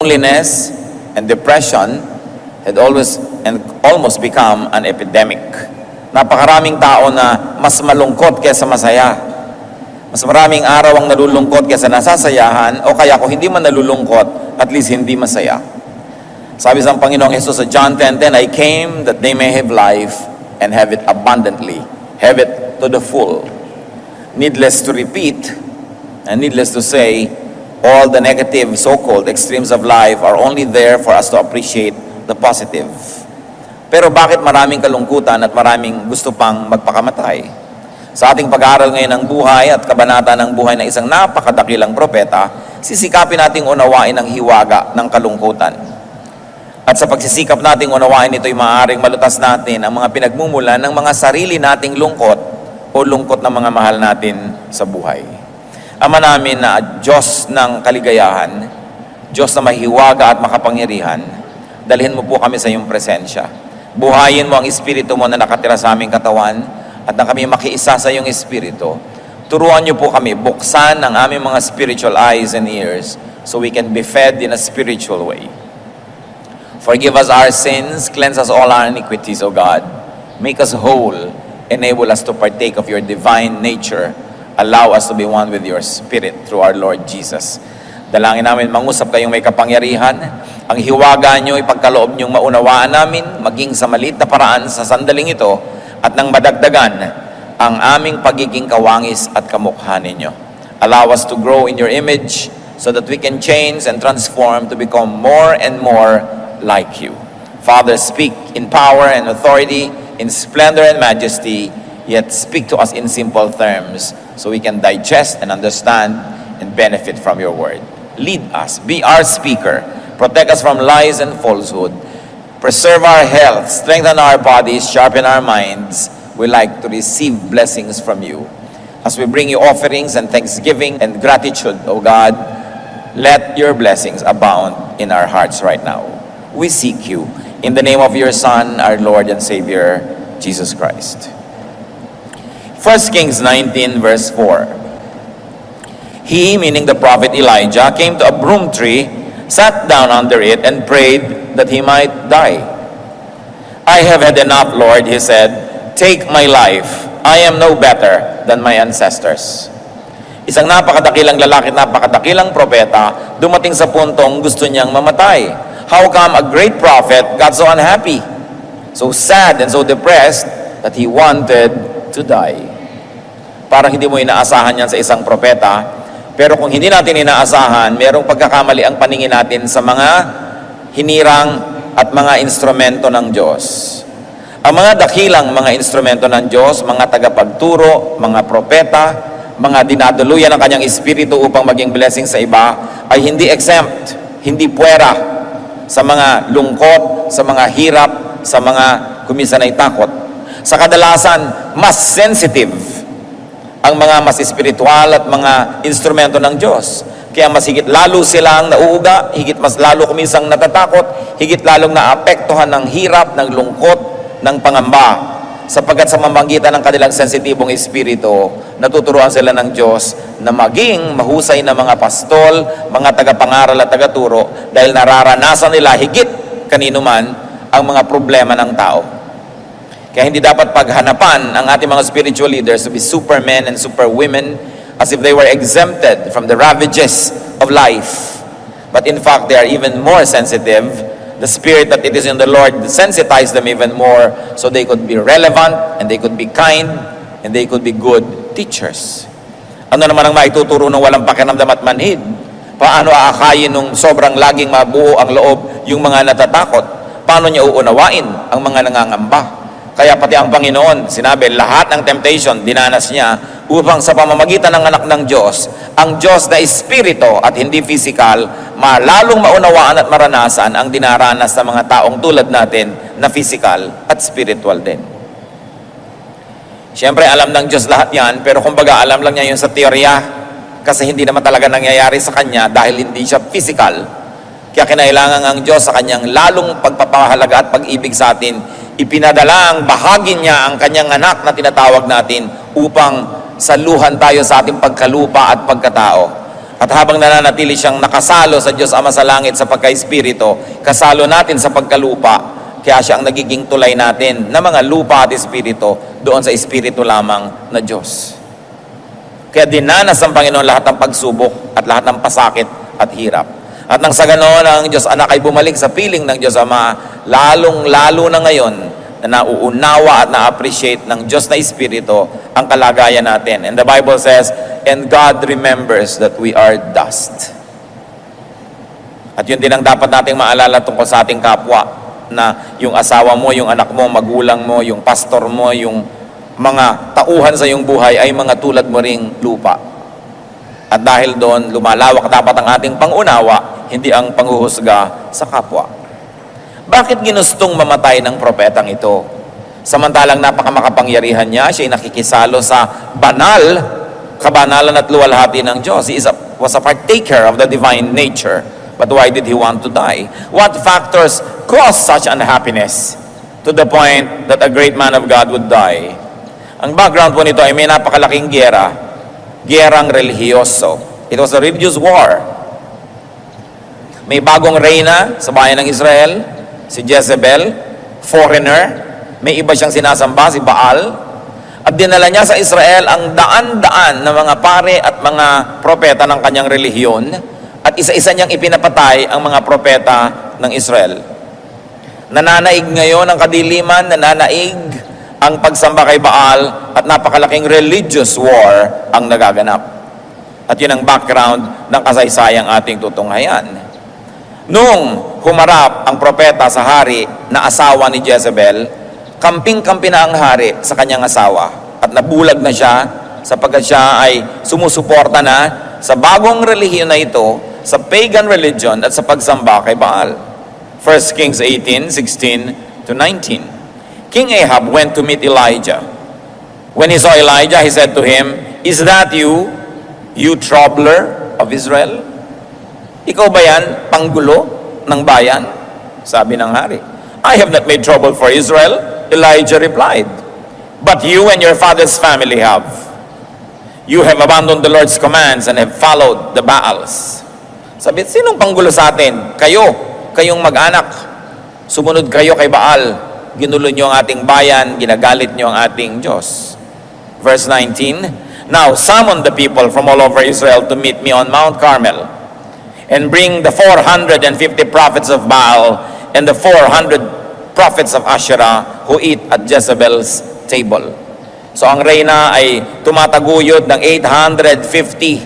loneliness and depression had almost become an epidemic. Napakaraming tao na mas malungkot kaysa masaya. Mas maraming araw ang nalulungkot kaysa nasasayahan, o kaya kung hindi man nalulungkot, at least hindi masaya. Sabi sa Panginoong Jesus sa John 10:10, I came that they may have life and have it abundantly, have it to the full. Needless to repeat, and needless to say, all the negative so-called extremes of life are only there for us to appreciate the positive. Pero bakit maraming kalungkutan at maraming gusto pang magpakamatay? Sa ating pag-aaral ngayon ng buhay at kabanata ng buhay ng isang napakadakilang propeta, sisikapin nating unawain ang hiwaga ng kalungkutan. At sa pagsisikap nating unawain ito'y maaaring malutas natin ang mga pinagmumulan ng mga sarili nating lungkot o lungkot ng mga mahal natin sa buhay. Ama namin na Diyos ng kaligayahan, Diyos na mahiwaga at makapangyarihan, dalhin mo po kami sa iyong presensya. Buhayin mo ang Espiritu mo na nakatira sa aming katawan at na kami makiisa sa iyong Espiritu. Turuan niyo po kami, buksan ang aming mga spiritual eyes and ears so we can be fed in a spiritual way. Forgive us our sins, cleanse us all our iniquities, O God. Make us whole, enable us to partake of your divine nature. Allow us to be one with your Spirit through our Lord Jesus. Dalangin namin, mangusap kayong may kapangyarihan. Ang hiwaga nyo, ipagkaloob nyong maunawaan namin, maging sa maliit na paraan sa sandaling ito, at nang madagdagan ang aming pagiging kawangis at kamukha ninyo. Allow us to grow in your image so that we can change and transform to become more and more like you. Father, speak in power and authority, in splendor and majesty, yet speak to us in simple terms so we can digest and understand and benefit from your word. Lead us, be our speaker, protect us from lies and falsehood, preserve our health, strengthen our bodies, sharpen our minds. We like to receive blessings from you. As we bring you offerings and thanksgiving and gratitude, O God, let your blessings abound in our hearts right now. We seek you in the name of your Son, our Lord and Savior, Jesus Christ. 1 Kings 19 verse 4. He, meaning the prophet Elijah, came to a broom tree, sat down under it, and prayed that he might die. I have had enough, Lord, he said. Take my life. I am no better than my ancestors. Isang napakadakilang lalaki, napakadakilang propeta, dumating sa puntong gusto niyang mamatay. How come a great prophet got so unhappy, so sad and so depressed that he wanted to die? Parang hindi mo inaasahan yan sa isang propeta, pero kung hindi natin inaasahan, mayroong pagkakamali ang paningin natin sa mga hinirang at mga instrumento ng Diyos. Ang mga dakilang mga instrumento ng Diyos, mga tagapagturo, mga propeta, mga dinaduluyan ng kanyang espiritu upang maging blessing sa iba, ay hindi exempt, hindi puwera sa mga lungkot, sa mga hirap, sa mga kuminsan ay takot. Sa kadalasan, mas sensitive ang mga mas espiritual at mga instrumento ng Diyos. Kaya mas higit lalo silang nauuga, higit mas lalo kuminsang natatakot, higit lalong naapektuhan ng hirap, ng lungkot, ng pangamba. Sapagkat sa mamamagitan ng kanilang sensitibong espiritu, natuturuan sila ng Diyos na maging mahusay na mga pastol, mga tagapangaral at tagaturo, dahil nararanasan nila higit kanino man ang mga problema ng tao. Kaya hindi dapat paghanapan ang ating mga spiritual leaders to be supermen and superwomen as if they were exempted from the ravages of life. But in fact, they are even more sensitive. The spirit that it is in the Lord sensitized them even more so they could be relevant and they could be kind and they could be good teachers. Ano naman ang maituturo ng walang pakiramdam at manhid? Paano aakayin nung sobrang laging mabuo ang loob yung mga natatakot? Paano niya uunawain ang mga nangangamba? Kaya pati ang Panginoon, sinabi, lahat ng temptation, dinanas niya upang sa pamamagitan ng anak ng Diyos, ang Diyos na espiritu at hindi physical, malalong maunawaan at maranasan ang dinaranas ng mga taong tulad natin na physical at spiritual din. Siyempre, alam ng Diyos lahat yan, pero kumbaga alam lang niya yun sa teorya kasi hindi naman talaga nangyayari sa Kanya dahil hindi siya physical. Kaya kinailangan ang Diyos sa Kanyang lalong pagpapahalaga at pag-ibig sa atin, ipinadala ang bahagi niya ang Kanyang anak na tinatawag natin upang saluhan tayo sa ating pagkalupa at pagkatao. At habang nananatili siyang nakasalo sa Diyos Ama sa langit sa pagka-espiritu, kasalo natin sa pagkalupa, kaya siya ang nagiging tulay natin na mga lupa at espiritu doon sa espiritu lamang na Diyos. Kaya dinanas ng Panginoon lahat ng pagsubok at lahat ng pasakit at hirap. At nang sa ganoon, ang Diyos Anak ay bumalik sa piling ng Diyos Ama, lalong-lalo na ngayon na nauunawa at na-appreciate ng Diyos na Espiritu ang kalagayan natin. And the Bible says, and God remembers that we are dust. At yun din ang dapat nating maalala tungkol sa ating kapwa, na yung asawa mo, yung anak mo, magulang mo, yung pastor mo, yung mga tauhan sa iyong buhay ay mga tulad mo ring lupa. At dahil doon, lumalawak dapat ang ating pangunawa, hindi ang panghuhusga sa kapwa. Bakit ginustong mamatay ng propetang ito? Samantalang napakamakapangyarihan niya, siya'y nakikisalo sa kabanalan at luwalhati ng Diyos. He was a partaker of the divine nature. But why did he want to die? What factors caused such unhappiness to the point that a great man of God would die? Ang background po nito ay may napakalaking gerang relihiyoso. It was a religious war. May bagong reyna sa bayan ng Israel, si Jezebel, foreigner. May iba siyang sinasamba, si Baal. At dinala niya sa Israel ang daan-daan na mga pare at mga propeta ng kanyang relihiyon. At isa-isa niyang ipinapatay ang mga propeta ng Israel. Nananaig ngayon ang kadiliman, nananaig ang pagsamba kay Baal, at napakalaking religious war ang nagaganap. At yun ang background ng kasaysayang ating tutunghayan. Noong humarap ang propeta sa hari na asawa ni Jezebel, kamping-kampi na ang hari sa kanyang asawa at nabulag na siya sapagkat siya ay sumusuporta na sa bagong relihiyon na ito, sa pagan religion at sa pagsamba kay Baal. 1 Kings 18:16 to 19. King Ahab went to meet Elijah. When he saw Elijah, he said to him, "Is that you, you troubler of Israel?" Ikaw ba yan, panggulo ng bayan? Sabi ng hari. "I have not made trouble for Israel," Elijah replied. "But you and your father's family have. You have abandoned the Lord's commands and have followed the Baals." Sabi, sinong panggulo sa atin? Kayong mag-anak. Sumunod kayo kay Baal. Ginulo niyo ang ating bayan, ginagalit niyo ang ating Diyos. Verse 19, "Now summon the people from all over Israel to meet me on Mount Carmel, and bring the 450 prophets of Baal and the 400 prophets of Asherah who eat at Jezebel's table." So ang reyna ay tumataguyod ng 850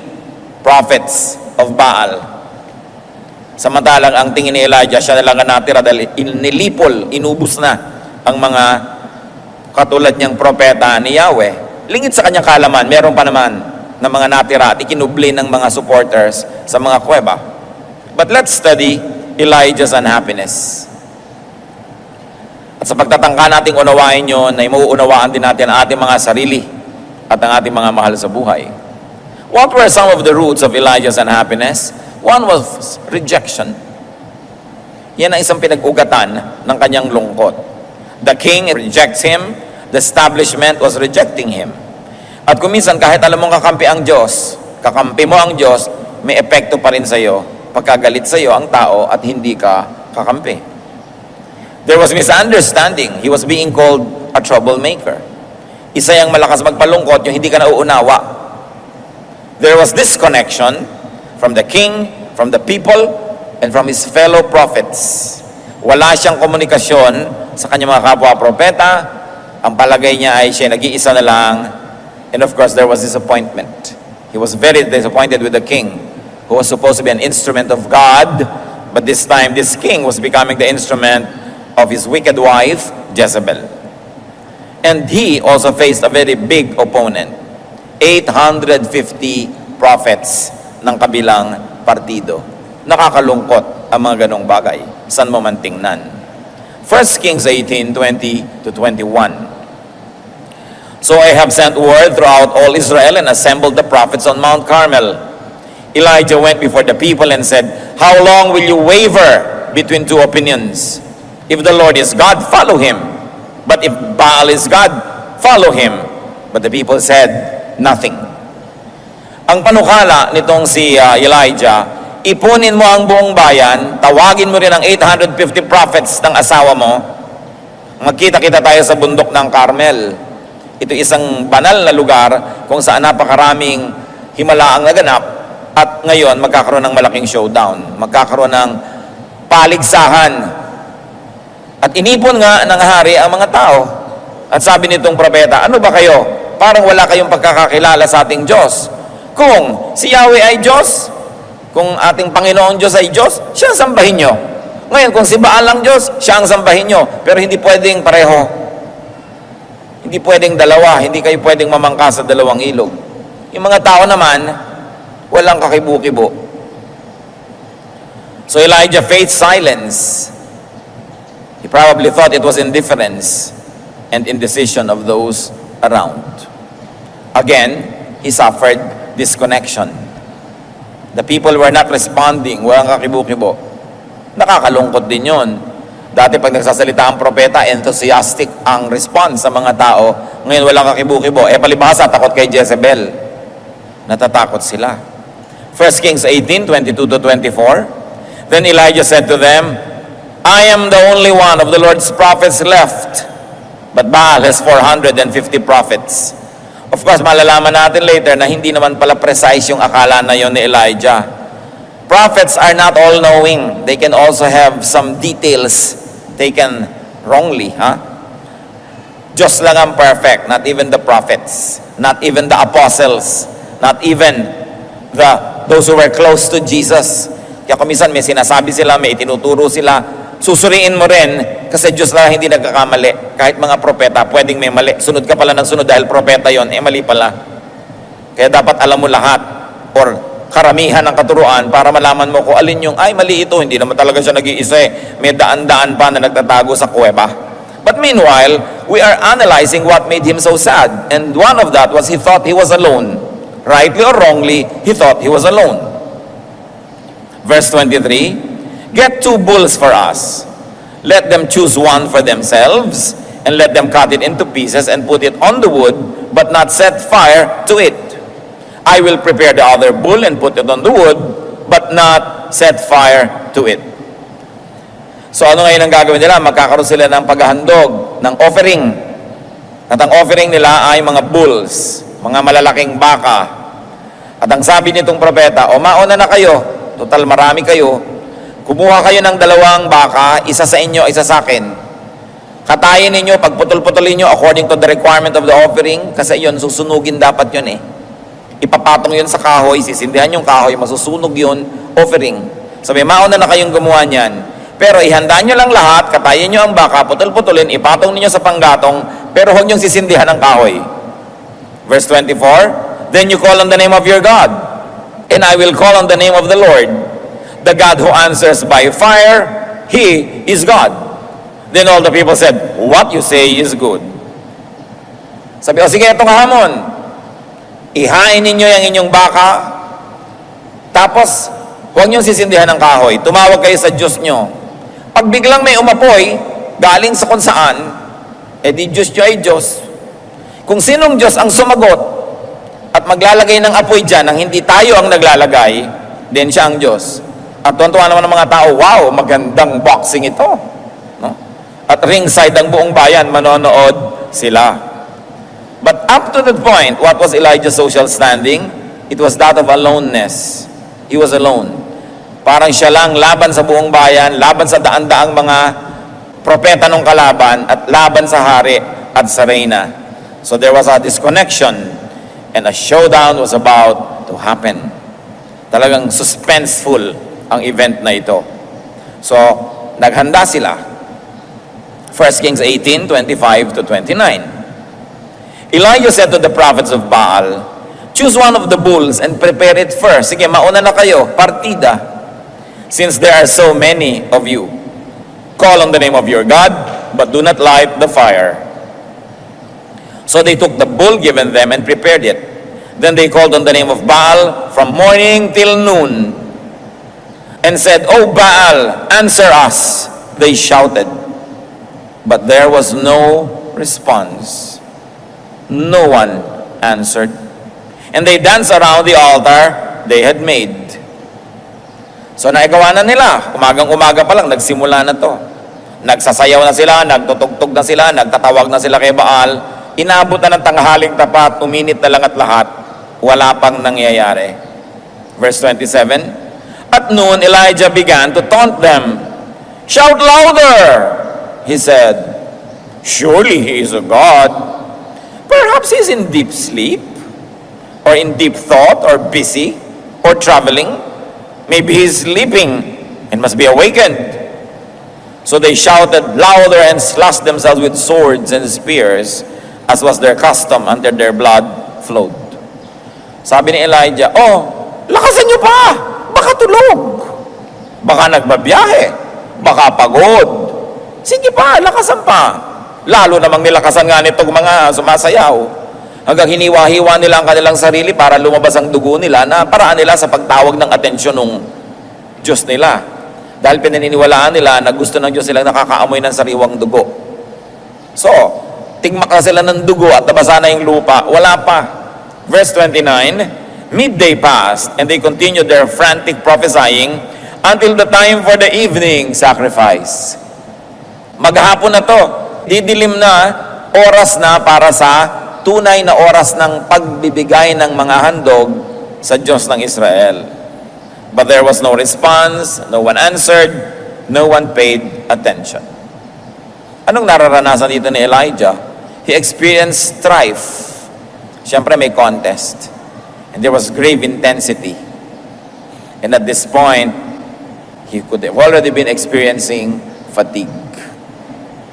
prophets of Baal. Samantalang ang tingin ni Elijah, siya na lang ang natira dahil inubos na ang mga katulad niyang propeta ni Yahweh. Lingid sa kanyang kalaman, meron pa naman na mga natira at ikinubli ng mga supporters sa mga kuweba. But let's study Elijah's unhappiness. At sa pagtatangka nating unawain yun, ay mauunawaan din natin ang ating mga sarili at ang ating mga mahal sa buhay. What were some of the roots of Elijah's unhappiness? One was rejection. Yan ang isang pinag-ugatan ng kanyang lungkot. The king rejects him, the establishment was rejecting him. At kuminsan kahit alam mong kakampi ang Diyos, kakampi mo ang Diyos, may epekto pa rin sa iyo pagkagalit sa iyo ang tao at hindi ka kakampi. There was misunderstanding. He was being called a troublemaker. Isa yung malakas magpalungkot, yung hindi ka nauunawa. There was disconnection from the king, from the people, and from his fellow prophets. Wala siyang komunikasyon sa kanyang mga kapwa-propeta. Ang palagay niya ay siya nag-iisa na lang. And of course, there was disappointment. He was very disappointed with the king, who was supposed to be an instrument of God, but this time, this king was becoming the instrument of his wicked wife, Jezebel. And he also faced a very big opponent. 850 prophets ng kabilang partido. Nakakalungkot ang mga ganong bagay. San mo man tingnan. 1 Kings 18:20 to 21. "So Ahab sent word throughout all Israel and assembled the prophets on Mount Carmel. Elijah went before the people and said, 'How long will you waver between two opinions? If the Lord is God, follow him. But if Baal is God, follow him.' But the people said nothing. Ang panukala nitong si Elijah, ipunin mo ang buong bayan, tawagin mo rin ang 850 prophets ng asawa mo, magkita-kita tayo sa bundok ng Carmel. Ito isang banal na lugar kung saan napakaraming himala ang naganap at ngayon magkakaroon ng malaking showdown. Magkakaroon ng paligsahan. At inipon nga ng hari ang mga tao. At sabi nitong propeta, ano ba kayo? Parang wala kayong pagkakakilala sa ating Diyos. Kung si Yahweh ay Diyos, kung ating Panginoong Diyos ay Diyos, siya ang sambahin nyo. Ngayon, kung si Baal ang Diyos, siya ang sambahin nyo. Pero hindi pwedeng pareho. Hindi pwedeng dalawa. Hindi kayo pwedeng mamangka sa dalawang ilog. Yung mga tao naman, walang kakibu-kibo. So Elijah faced silence. He probably thought it was indifference and indecision of those around. Again, he suffered disconnection. The people were not responding. Walang kakibu-kibo. Nakakalungkot din yun. Dati pag nagsasalita ang propeta, enthusiastic ang response sa mga tao. Ngayon walang kakibu-kibo. Palibhasa, takot kay Jezebel. Natatakot sila. 1 Kings 18, 22 to 24. Then Elijah said to them, I am the only one of the Lord's prophets left, but Baal has 450 prophets. Of course, malalaman natin later na hindi naman pala precise yung akala na yon ni Elijah. Prophets are not all-knowing. They can also have some details taken wrongly. Diyos lang ang perfect, not even the prophets, not even the apostles, not even those who were close to Jesus. Kaya kumisan may sinasabi sila, may itinuturo sila, susuriin mo rin, kasi Diyos lang hindi nagkakamali. Kahit mga propeta, pwedeng may mali. Sunod ka pala ng sunod dahil propeta yon, mali pala. Kaya dapat alam mo lahat, or karamihan ng katuruan, para malaman mo kung alin yung, ay mali ito, hindi naman talaga siya nag-iisa may daan-daan pa na nagtatago sa kuweba. But meanwhile, we are analyzing what made him so sad. And one of that was he thought he was alone. Rightly or wrongly, he thought he was alone. Verse 23, get 2 bulls for us. Let them choose one for themselves, and let them cut it into pieces and put it on the wood, but not set fire to it. I will prepare the other bull and put it on the wood, but not set fire to it. So ano ngayon ang gagawin nila? Magkakaroon sila ng paghahandog, ng offering. At ang offering nila ay mga bulls, mga malalaking baka. At ang sabi nitong propeta, o mauna na kayo, total marami kayo, kumuha kayo ng 2 baka, isa sa inyo, isa sa akin. Katayin ninyo, pagputol-putulin nyo according to the requirement of the offering, kasi yun, susunugin dapat yun Ipapatong yun sa kahoy, sisindihan yung kahoy, masusunog yun, offering. Sabi, mauna na kayong gumawa niyan. Pero ihandaan nyo lang lahat, katayin nyo ang baka, putol-putulin, ipatong ninyo sa panggatong, pero huwag nyong sisindihan ng kahoy. Verse 24, then you call on the name of your God, and I will call on the name of the Lord. The God who answers by fire, He is God. Then all the people said, what you say is good. Sabi, sige, itong hamon. Ihain ninyo yung inyong baka, tapos huwag niyong sisindihan ng kahoy. Tumawag kayo sa Diyos nyo. Pag biglang may umapoy, galing sa kung saan, di Diyos nyo ay Diyos. Kung sinong Diyos ang sumagot at maglalagay ng apoy dyan nang hindi tayo ang naglalagay, then siya ang Diyos. At tuwan-tuwa naman ng mga tao, wow, magandang boxing ito. No? At ringside ang buong bayan, manonood sila. But up to that point, what was Elijah's social standing? It was that of aloneness. He was alone. Parang siya lang laban sa buong bayan, laban sa daan-daang mga propeta ng kalaban, at laban sa hari at sa reyna. So there was a disconnection, and a showdown was about to happen. Talagang suspenseful ang event na ito. So, naghanda sila. 1 Kings 18, 25 to 29. Elijah said to the prophets of Baal, choose one of the bulls and prepare it first. Sige, mauna na kayo, partida. Since there are so many of you, call on the name of your God, but do not light the fire. So they took the bull given them and prepared it. Then they called on the name of Baal from morning till noon, and said, O Baal, answer us. They shouted, but there was no response. No one answered. And they danced around the altar they had made. So naigawa na nila. Umagang-umaga pa lang, nagsimula na to. Nagsasayaw na sila, nagtutugtog na sila, nagtatawag na sila kay Baal. Inabot na ng tanghaling tapat, uminit na lang at lahat. Wala pang nangyayari. Verse 27, At noon, Elijah began to taunt them. Shout louder, he said. Surely he is a God. Perhaps he's in deep sleep, or in deep thought, or busy, or traveling. Maybe he's sleeping and must be awakened. So they shouted louder and slashed themselves with swords and spears, as was their custom, until their blood flowed. Sabi ni Elijah, lakasan niyo pa! Baka tulog! Baka nagbabiyahe! Baka pagod! Sige pa, lakasan pa! Lalo namang nilakasan nga nitong mga sumasayaw. Hanggang hiniwa-hiwa nila ang kanilang sarili para lumabas ang dugo nila na paraan nila sa pagtawag ng atensyon ng Diyos nila. Dahil pinaniniwalaan nila na gusto ng Diyos silang nakakaamoy ng sariwang dugo. So, tigmak na sila ng dugo at nabasa na yung lupa. Wala pa. Verse 29, midday passed, and they continued their frantic prophesying until the time for the evening sacrifice. Maghapon na to. Didilim na, oras na para sa tunay na oras ng pagbibigay ng mga handog sa Diyos ng Israel. But there was no response, no one answered, no one paid attention. Anong nararanasan dito ni Elijah? He experienced strife. Siyempre may contest. And there was grave intensity. And at this point, he could have already been experiencing fatigue.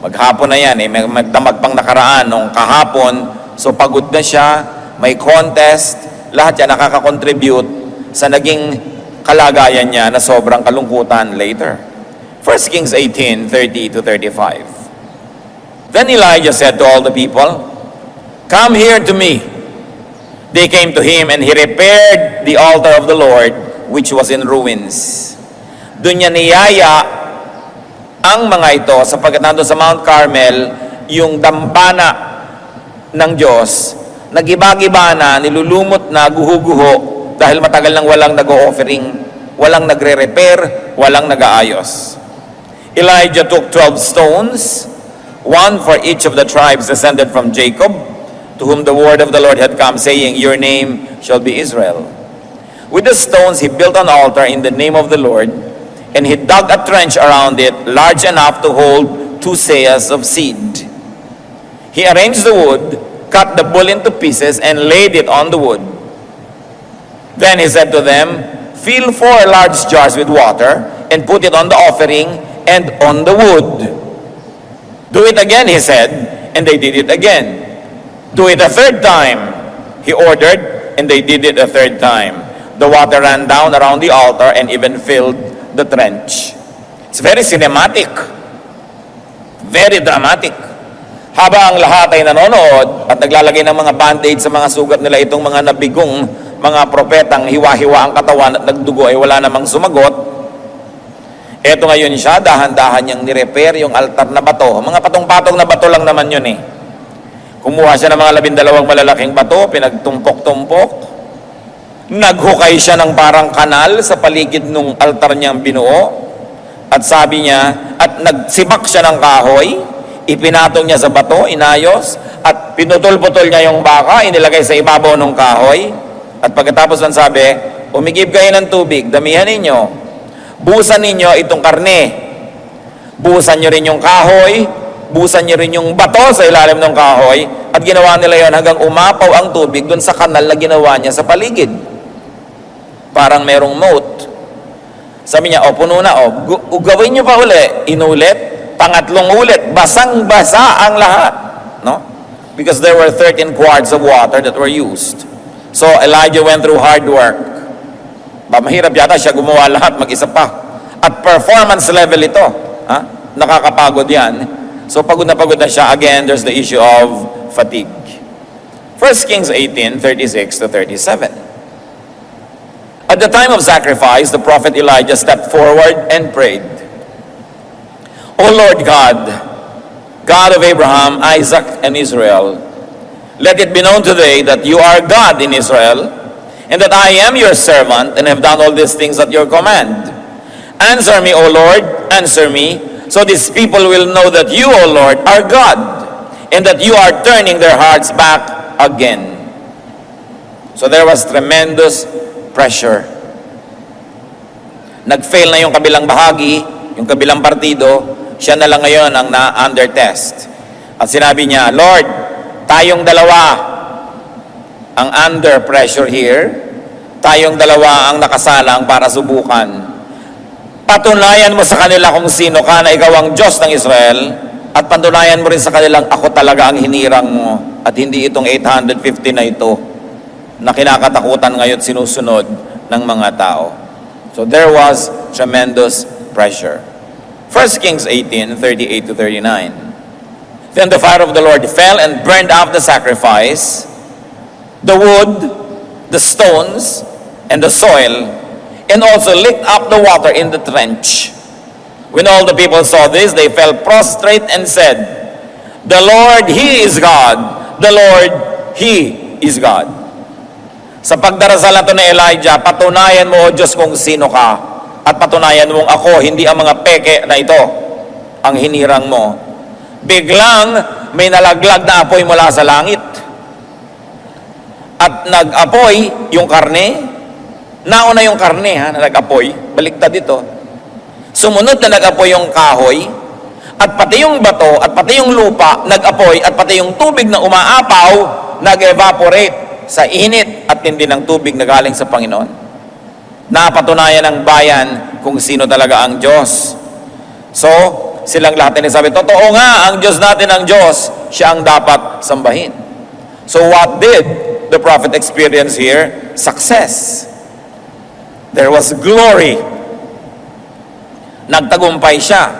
Maghapon na yan, may magdamag pang nakaraan nung kahapon, so pagod na siya, may contest, lahat yan nakaka-contribute sa naging kalagayan niya na sobrang kalungkutan later. 1 Kings 18:30-35. Then Elijah said to all the people, Come here to me. They came to him, and he repaired the altar of the Lord, which was in ruins. Doon niya niyaya ang mga ito sapagkat nandun sa Mount Carmel, yung dambana ng Diyos, nagiba-giba na, nilulumot na, guho-guho, dahil matagal nang walang nag-o-offering, walang nagre-repair, walang nag-aayos. Elijah took 12 stones, one for each of the tribes descended from Jacob, to whom the word of the Lord had come, saying, Your name shall be Israel. With the stones he built an altar in the name of the Lord, and he dug a trench around it, large enough to hold 2 seahs of seed. He arranged the wood, cut the bull into pieces, and laid it on the wood. Then he said to them, Fill 4 large jars with water, and put it on the offering and on the wood. Do it again, he said, and they did it again. Do it a third time, he ordered, and they did it a third time. The water ran down around the altar and even filled the trench. It's very cinematic. Very dramatic. Habang lahat ay nanonood at naglalagay ng mga band-aid sa mga sugat nila, itong mga nabigong mga propetang hiwa-hiwa ang katawan at nagdugo ay wala namang sumagot. Eto ngayon siya, dahan-dahan niyang nirepair yung altar na bato. Mga patong-patong na bato lang naman yun eh. Kumuha siya ng mga 12 malalaking bato, pinagtumpok-tumpok. Naghukay siya ng parang kanal sa paligid ng altar niyang binuo. At sabi niya, at nagsibak siya ng kahoy, ipinatong niya sa bato, inayos, at pinutol-putol niya yung baka, inilagay sa ibabaw ng kahoy. At pagkatapos ng sabi, umigib kayo ng tubig, damihan ninyo. Busan ninyo itong karne. Busan niyo rin yung kahoy, busan niyo rin yung bato sa ilalim ng kahoy, at ginawa nila yon hanggang umapaw ang tubig doon sa kanal na ginawa niya sa paligid. Parang merong moat. Sabi niya, puno na, gawin niyo pa uli. Inulit, pangatlong ulit, basang-basa ang lahat. No? Because there were 13 quarts of water that were used. So Elijah went through hard work. Mahirap yata siya gumawa lahat, mag-isa pa. At performance level ito. Nakakapagod yan. So pagod na siya. Again, there's the issue of fatigue. 1 Kings 18:36-37. At the time of sacrifice, the prophet Elijah stepped forward and prayed, O Lord God, God of Abraham, Isaac, and Israel, let it be known today that you are God in Israel, and that I am your servant, and have done all these things at your command. Answer me, O Lord, answer me, so these people will know that you, O Lord, are God, and that you are turning their hearts back again. So there was tremendous pressure. Nag-fail na yung kabilang bahagi, yung kabilang partido, siya na lang ngayon ang na-under test. At sinabi niya, Lord, tayong dalawa ang under pressure here, tayong dalawa ang nakasalang para subukan. Patunayan mo sa kanila kung sino ka na ikaw ang Diyos ng Israel, at patunayan mo rin sa kanilang ako talaga ang hinirang mo, at hindi itong 850 na ito na kinakatakutan ngayon sinusunod ng mga tao. So there was tremendous pressure. 1 Kings 18:38-39. Then the fire of the Lord fell and burned up the sacrifice, the wood, the stones, and the soil, and also licked up the water in the trench. When all the people saw this, they fell prostrate and said, The Lord, He is God. The Lord, He is God. Sa pagdarasal na ito ni Elijah, patunayan mo, O Diyos, kung sino ka, at patunayan mong ako, hindi ang mga peke na ito ang hinirang mo. Biglang may nalaglag na apoy mula sa langit. At nag-apoy yung karne. Nauna yung karne, na nag-apoy. Baliktad dito. Sumunod na nag-apoy yung kahoy. At pati yung bato, at pati yung lupa, nag-apoy. At pati yung tubig na umaapaw, nag-evaporate sa init at tindi ng tubig na galing sa Panginoon. Napatunayan ng bayan kung sino talaga ang Diyos. So, silang lahat ay sabi, totoo nga, ang Diyos natin ang Diyos, siya ang dapat sambahin. So what did the prophet experience here? Success. There was glory. Nagtagumpay siya.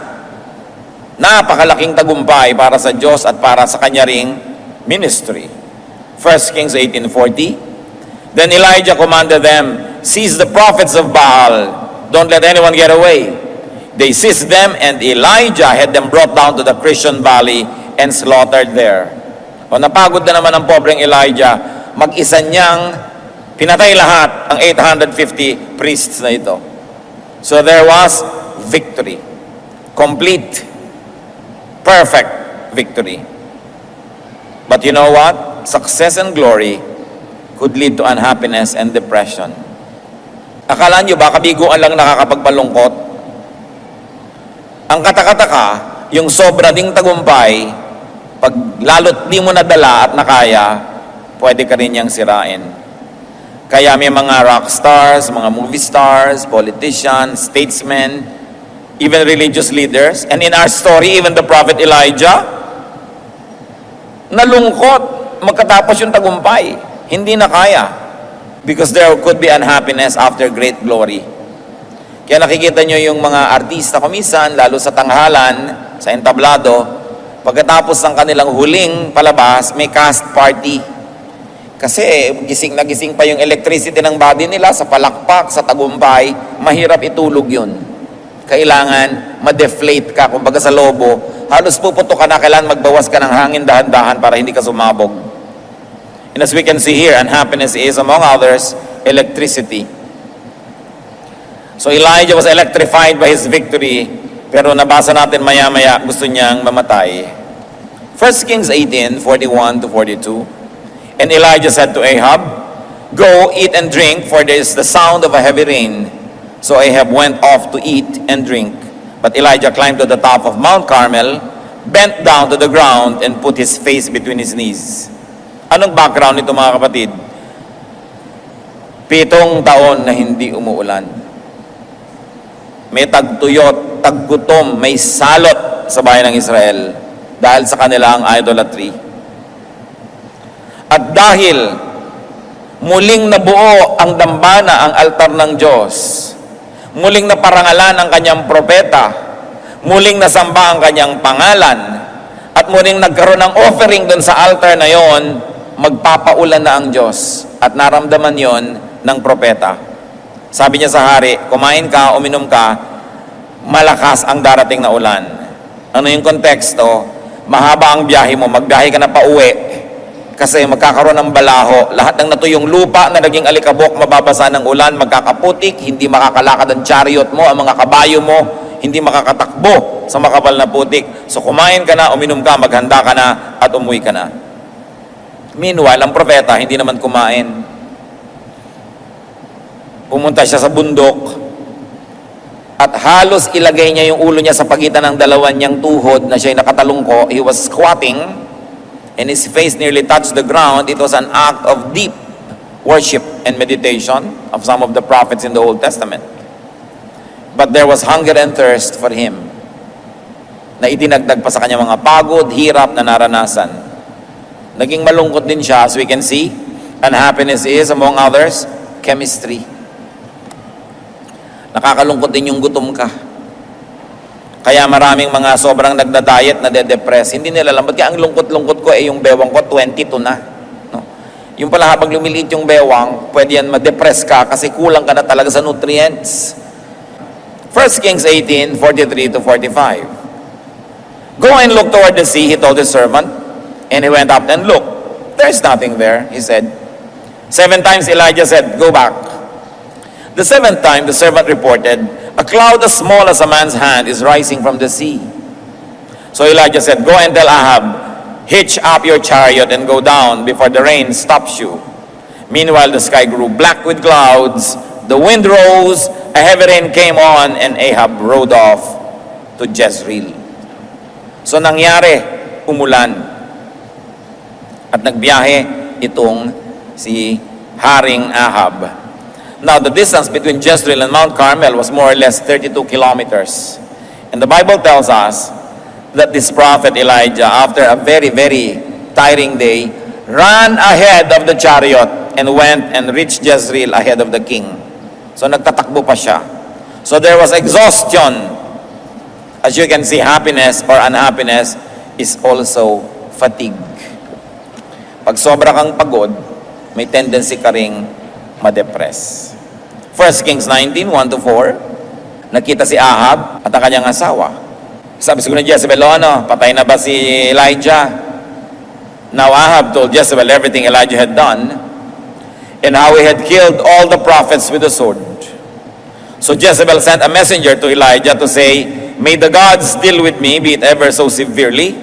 Napakalaking tagumpay para sa Diyos at para sa kanya ring ministry. 1 Kings 18:40. Then Elijah commanded them, seize the prophets of Baal. Don't let anyone get away. They seized them, and Elijah had them brought down to the Kishon Valley and slaughtered there. O napagod na naman ang pobreng Elijah, mag-isa niyang pinatay lahat ang 850 priests na ito. So there was victory. Complete, perfect victory. But you know what? Success and glory could lead to unhappiness and depression. Akala nyo ba kabiguan lang nakakapagpalungkot? Ang katakataka, yung sobra ding tagumpay, pag lalo't di mo nadala at nakaya, pwede ka rin niyang sirain. Kaya may mga rock stars, mga movie stars, politicians, statesmen, even religious leaders. And in our story, even the prophet Elijah, nalungkot magkatapos yung tagumpay. Hindi na kaya. Because there could be unhappiness after great glory. Kaya nakikita nyo yung mga artista kumisan, lalo sa tanghalan, sa entablado, pagkatapos ng kanilang huling palabas, may cast party. Kasi gising na gising pa yung electricity ng body nila sa palakpak, sa tagumpay, mahirap itulog yun. Kailangan ma-deflate ka, kumbaga sa lobo, halos puputo ka na, kailangan magbawas ka ng hangin dahan-dahan para hindi ka sumabog. And as we can see here, unhappiness is, among others, electricity. So Elijah was electrified by his victory, pero nabasa natin maya-maya, gusto niyang mamatay. 1 Kings 18:41-42. And Elijah said to Ahab, Go, eat and drink, for there is the sound of a heavy rain. So Ahab went off to eat and drink. But Elijah climbed to the top of Mount Carmel, bent down to the ground, and put his face between his knees. Anong background nito, mga kapatid? 7 taon na hindi umuulan. May tagtuyot, taggutom, may salot sa bayan ng Israel dahil sa kanilang idolatry. At dahil muling nabuo ang dambana, ang altar ng Diyos, muling naparangalan ang kanyang propeta, muling nasamba ang kanyang pangalan, at muling nagkaroon ng offering doon sa altar na yon, magpapaulan na ang Diyos. At naramdaman yon ng propeta. Sabi niya sa hari, kumain ka, uminom ka, malakas ang darating na ulan. Ano yung konteksto? Mahaba ang biyahe mo, magbiyahe ka na pauwi. Kasi magkakaroon ng balaho. Lahat ng natuyong lupa na naging alikabok, mababasa ng ulan, magkakaputik, hindi makakalakad ang chariot mo, ang mga kabayo mo, hindi makakatakbo sa makapal na putik. So kumain ka na, uminom ka, maghanda ka na, at umuwi ka na. Meanwhile, ang propeta hindi naman kumain. Pumunta siya sa bundok at halos ilagay niya yung ulo niya sa pagitan ng dalawa niyang tuhod na siya'y nakatalungko. He was squatting and his face nearly touched the ground. It was an act of deep worship and meditation of some of the prophets in the Old Testament. But there was hunger and thirst for him na itinagdag pa sa kanya mga pagod, hirap na naranasan. Naging malungkot din siya, as we can see. Unhappiness is, among others, chemistry. Nakakalungkot din yung gutom ka. Kaya maraming mga sobrang nagda-diet na de-depress. Hindi nila alam, ba't kaya ang lungkot-lungkot ko, yung bewang ko, 22 na. No? Yung pala habang lumiliit yung bewang, pwede yan ma-depress ka kasi kulang ka na talaga sa nutrients. 1 Kings 18, 43 to 45. Go and look toward the sea, he told his servant. And he went up and looked. There's nothing there, he said. 7 times Elijah said, go back. The 7th time, the servant reported, a cloud as small as a man's hand is rising from the sea. So Elijah said, go and tell Ahab, hitch up your chariot and go down before the rain stops you. Meanwhile, the sky grew black with clouds, the wind rose, a heavy rain came on, and Ahab rode off to Jezreel. So nangyari, umulan. At nagbiyahe itong si Haring Ahab. Now, the distance between Jezreel and Mount Carmel was more or less 32 kilometers. And the Bible tells us that this prophet Elijah, after a very, very tiring day, ran ahead of the chariot and went and reached Jezreel ahead of the king. So, nagtatakbo pa siya. So, there was exhaustion. As you can see, happiness or unhappiness is also fatigue. Pag sobra kang pagod, may tendency ka ring ma-depress. 1 Kings 19, 1 to 4. Nakita si Ahab at ang kanyang asawa. Sabi siguro ni Jezebel, patay na ba si Elijah? Now Ahab told Jezebel everything Elijah had done and how he had killed all the prophets with the sword. So Jezebel sent a messenger to Elijah to say, may the gods deal with me, be it ever so severely,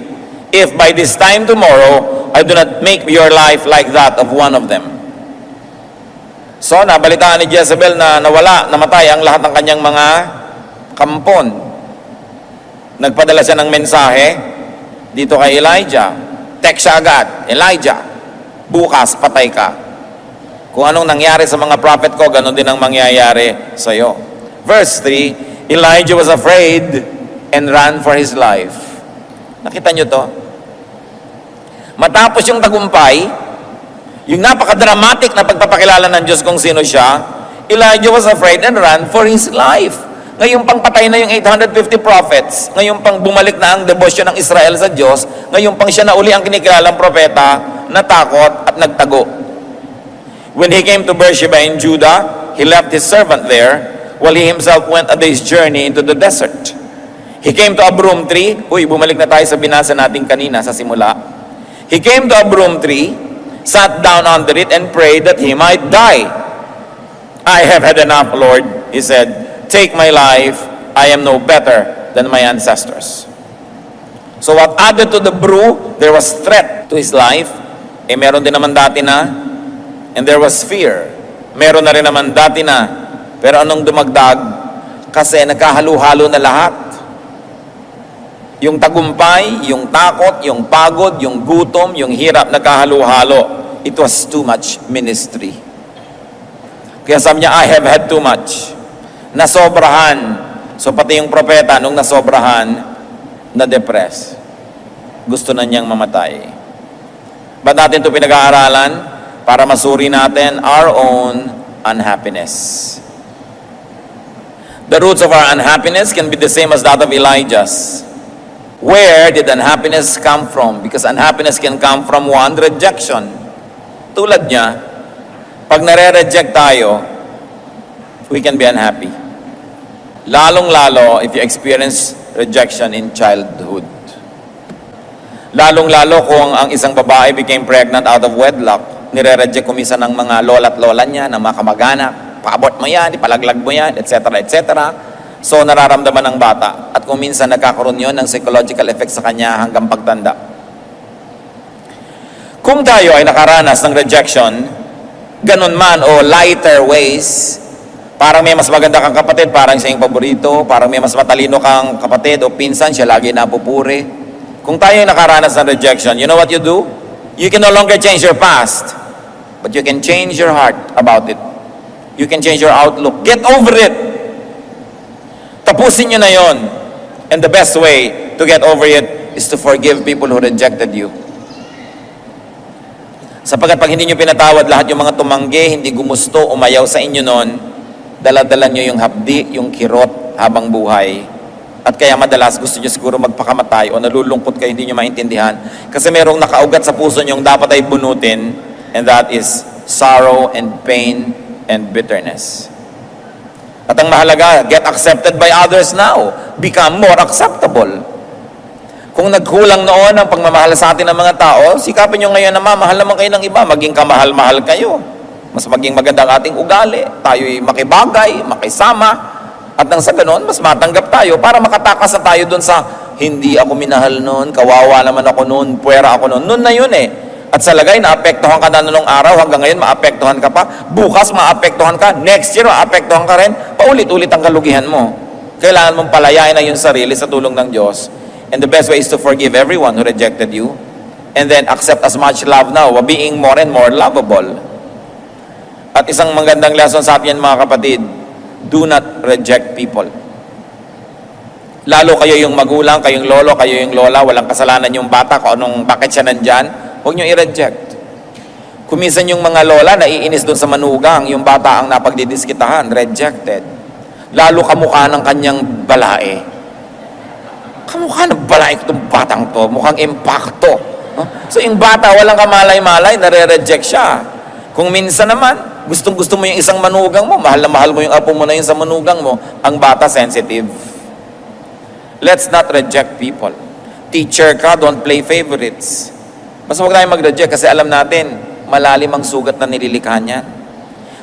if by this time tomorrow I do not make your life like that of one of them. So, nabalitaan ni Jezebel na namatay ang lahat ng kanyang mga kampon. Nagpadala siya ng mensahe dito kay Elijah. Text siya agad, Elijah, bukas patay ka. Kung anong nangyari sa mga prophet ko, ganun din ang mangyayari sa iyo. Verse 3, Elijah was afraid and ran for his life. Nakita niyo to? Matapos yung tagumpay, yung napaka-dramatic na pagpapakilala ng Diyos kung sino siya, Elijah was afraid and ran for his life. Ngayon pang patay na yung 850 prophets, ngayon pang bumalik na ang debosyon ng Israel sa Diyos, ngayon pang siya na uli ang kinikilalang propeta, natakot at nagtago. When he came to Beersheba in Judah, he left his servant there, while he himself went a day's journey into the desert. He came to a broom tree. Bumalik na tayo sa binasa natin kanina sa simula. He came to a broom tree, sat down under it and prayed that he might die. I have had enough, Lord, he said. Take my life. I am no better than my ancestors. So what added to the brew, there was threat to his life. Meron din naman dati na. And there was fear. Meron na rin naman dati na. Pero anong dumagdag? Kasi nagkahalo-halo na lahat. Yung tagumpay, yung takot, yung pagod, yung gutom, yung hirap, nagkahalo-halo. It was too much ministry. Kaya sabi niya, I have had too much. Nasobrahan. So pati yung propeta, nung nasobrahan, na-depress. Gusto na niyang mamatay. Ba't natin ito pinag-aaralan? Para masuri natin our own unhappiness. The roots of our unhappiness can be the same as that of Elijah's. Where did unhappiness come from? Because unhappiness can come from one, rejection. Tulad niya, pag nare-reject tayo, we can be unhappy. Lalong-lalo if you experience rejection in childhood. Lalong-lalo kung ang isang babae became pregnant out of wedlock, nire-reject kumisan ng mga lola at lola niya, ng mga kamag-anak, paabot mo yan, ipalaglag mo yan, etc. etc. So nararamdaman ng bata. At kung minsan nagkakaroon yun ng psychological effect sa kanya hanggang pagtanda. Kung tayo ay nakaranas ng rejection, ganun man o lighter ways, parang may mas maganda kang kapatid, parang siya yung paborito, parang may mas matalino kang kapatid o pinsan, siya lagi napupuri. Kung tayo ay nakaranas ng rejection, you know what you do? You can no longer change your past, but you can change your heart about it. You can change your outlook. Get over it. Tapusin nyo na yon. And the best way to get over it is to forgive people who rejected you. Sapagkat pag hindi nyo pinatawad lahat yung mga tumanggi, hindi gumusto, umayaw sa inyo noon, dala-dala nyo yung hapdi, yung kirot habang buhay. At kaya madalas gusto nyo siguro magpakamatay o nalulungkot kayo, hindi nyo maintindihan. Kasi merong nakaugat sa puso nyo dapat ay bunutin, and that is sorrow and pain and bitterness. At ang mahalaga, get accepted by others now. Become more acceptable. Kung nagkulang noon ang pagmamahal sa atin ng mga tao, sikapin nyo ngayon na mahal naman kayo ng iba, maging kamahal-mahal kayo. Mas maging maganda ang ating ugali, tayo'y makibagay, makisama, at nang sa ganon, mas matanggap tayo para makatakas na tayo dun sa hindi ako minahal noon, kawawa naman ako noon, puwera ako noon. Noon na yun eh. At sa lagay, naapektuhan ka na noong araw, hanggang ngayon maapektuhan ka pa, bukas maapektuhan ka, next year maapektuhan ka rin, paulit-ulit ang kalugihan mo. Kailangan mong palayain na yung sarili sa tulong ng Diyos. And the best way is to forgive everyone who rejected you, and then accept as much love now, being more and more lovable. At isang magandang lesson sa atin mga kapatid, do not reject people. Lalo kayo yung magulang, kayong lolo, kayo yung lola, walang kasalanan yung bata, kung anong bakit siya nandyan, huwag nyo i-reject. Kumisan yung mga lola, naiinis doon sa manugang, yung bata ang napagdidiskitahan, rejected. Lalo kamukha ng kanyang balae. Kamukha ng balae itong batang to, mukhang impacto. So yung bata, walang kamalay-malay, nare-reject siya. Kung minsan naman, gustong-gusto mo yung isang manugang mo, mahal na mahal mo yung apo mo na yung sa manugang mo, ang bata sensitive. Let's not reject people. Teacher ka, don't play favorites. Mas huwag tayong mag-reject kasi alam natin, malalim ang sugat na nililikha niyan.